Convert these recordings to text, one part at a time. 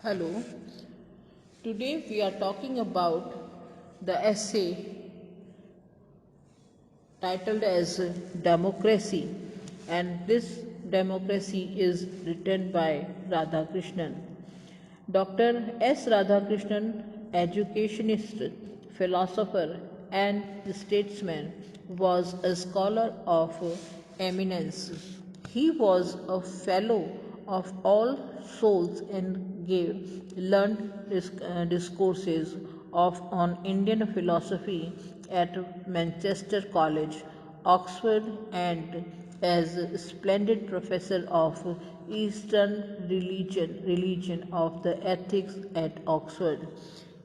Hello, today we are talking about the essay titled as Democracy, and this democracy is written by Radhakrishnan. Dr. S. Radhakrishnan, educationist, philosopher, and statesman, was a scholar of eminence. He was a fellow of All Souls and gave learned discourses on Indian philosophy at Manchester College, Oxford, and as splendid professor of Eastern religion of the ethics at Oxford.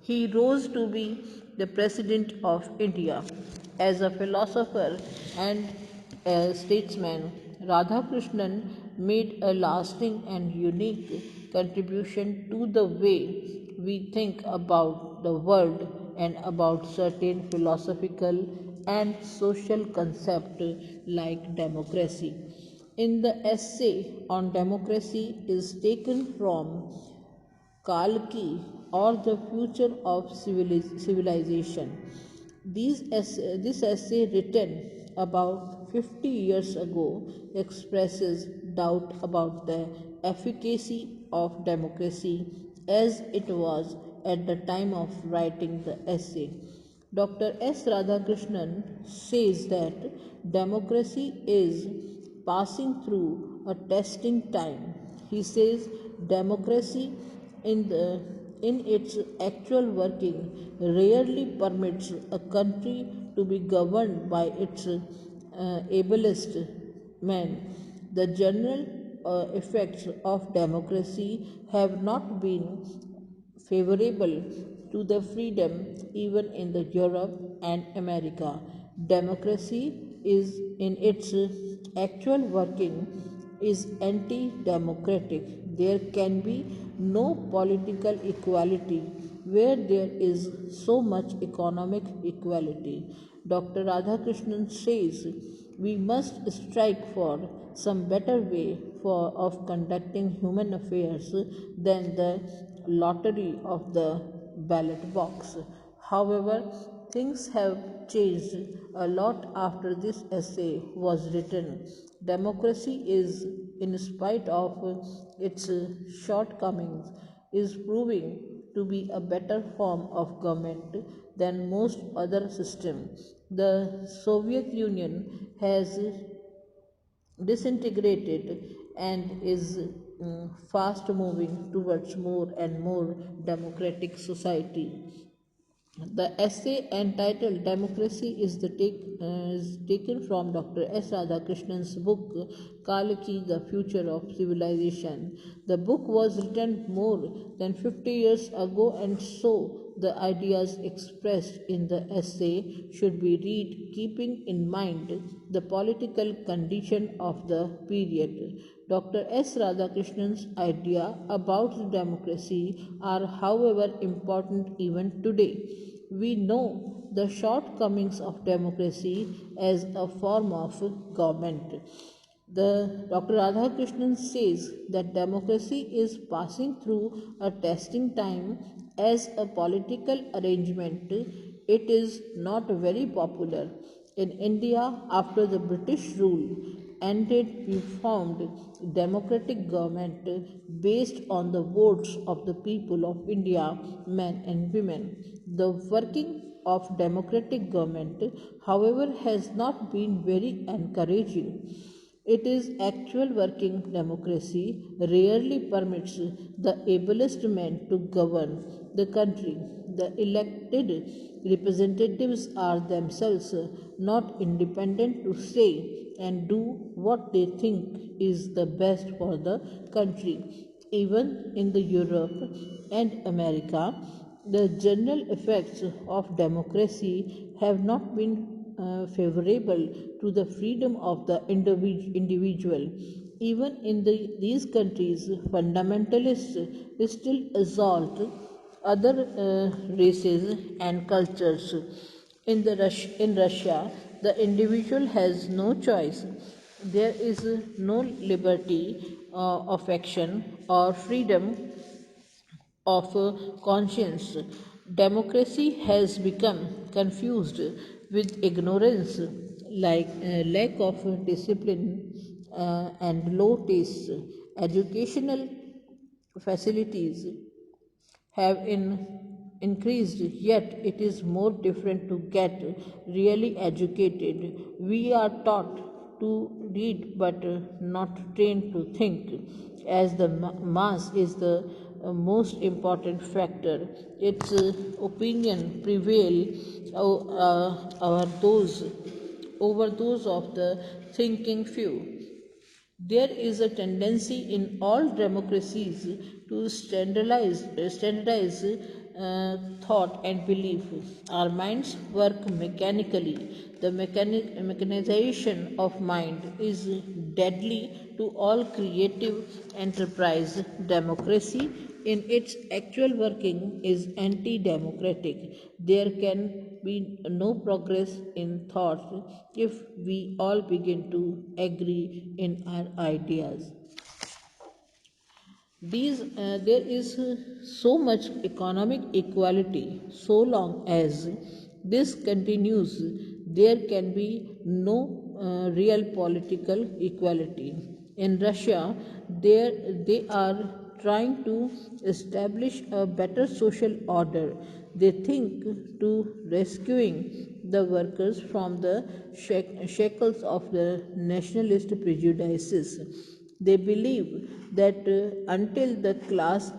He rose to be the President of India. As a philosopher and a statesman, Radhakrishnan made a lasting and unique contribution to the way we think about the world and about certain philosophical and social concepts like democracy. In the essay on democracy is taken from Kalki or the future of civilization. This essay, written about 50 years ago, expresses doubt about the efficacy of democracy as it was at the time of writing the essay. Dr. S. Radhakrishnan says that democracy is passing through a testing time. He says democracy in the in its actual working rarely permits a country to be governed by its ablest men. The general effects of democracy have not been favorable to the freedom even in the Europe and America. Democracy is in its actual working is anti-democratic. There can be no political equality where there is so much economic equality. Dr. Radhakrishnan says we must strike for some better way of conducting human affairs than the lottery of the ballot box. However, things have changed a lot after this essay was written. Democracy is, in spite of its shortcomings, is proving to be a better form of government than most other systems. The Soviet Union has disintegrated and is fast moving towards more and more democratic society. The essay entitled Democracy is taken from Dr. S. Radhakrishnan's book Kalaki, The Future of Civilization. The book was written more than 50 years ago, and so the ideas expressed in the essay should be read keeping in mind the political condition of the period. Dr. S. Radhakrishnan's idea about democracy are, however, important even today. We know the shortcomings of democracy as a form of government. The Dr. Radhakrishnan says that democracy is passing through a testing time as a political arrangement. It is not very popular. In India, after the British rule ended, we formed democratic government based on the votes of the people of India, men and women. The working of democratic government, however, has not been very encouraging. It is actual working democracy rarely permits the ablest men to govern the country. The elected representatives are themselves not independent to say and do what they think is the best for the country. Even in the Europe and America, the general effects of democracy have not been favorable to the freedom of the individual. Even in these countries, fundamentalists still assault other races and cultures. In Russia, the individual has no choice. There is no liberty of action or freedom of conscience. Democracy has become confused with ignorance, like lack of discipline and low taste. Educational facilities have increased, yet it is more different to get really educated. We are taught to read but not trained to think, as the mass is the most important factor. Its opinion prevail over those of the thinking few. There is a tendency in all democracies to standardize thought and belief. Our minds work mechanically. The mechanization of mind is deadly to all creative enterprise. Democracy, in its actual working, is anti democratic. There can be no progress in thought if we all begin to agree in our ideas. There is so much economic equality. So long as this continues, there can be no real political equality. In Russia, they are trying to establish a better social order. They think to rescuing the workers from the shackles of the nationalist prejudices. They believe that until the class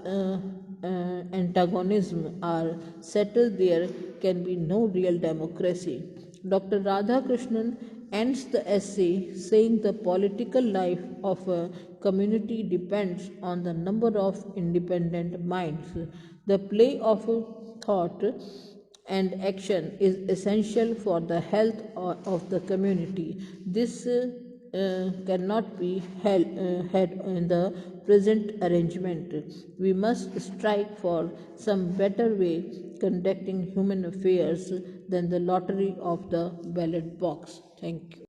antagonism are settled, there can be no real democracy. Dr. Radhakrishnan ends the essay saying the political life of a community depends on the number of independent minds. The play of thought and action is essential for the health of the community. This cannot be had in the present arrangement. We must strike for some better way conducting human affairs than the lottery of the ballot box. Thank you.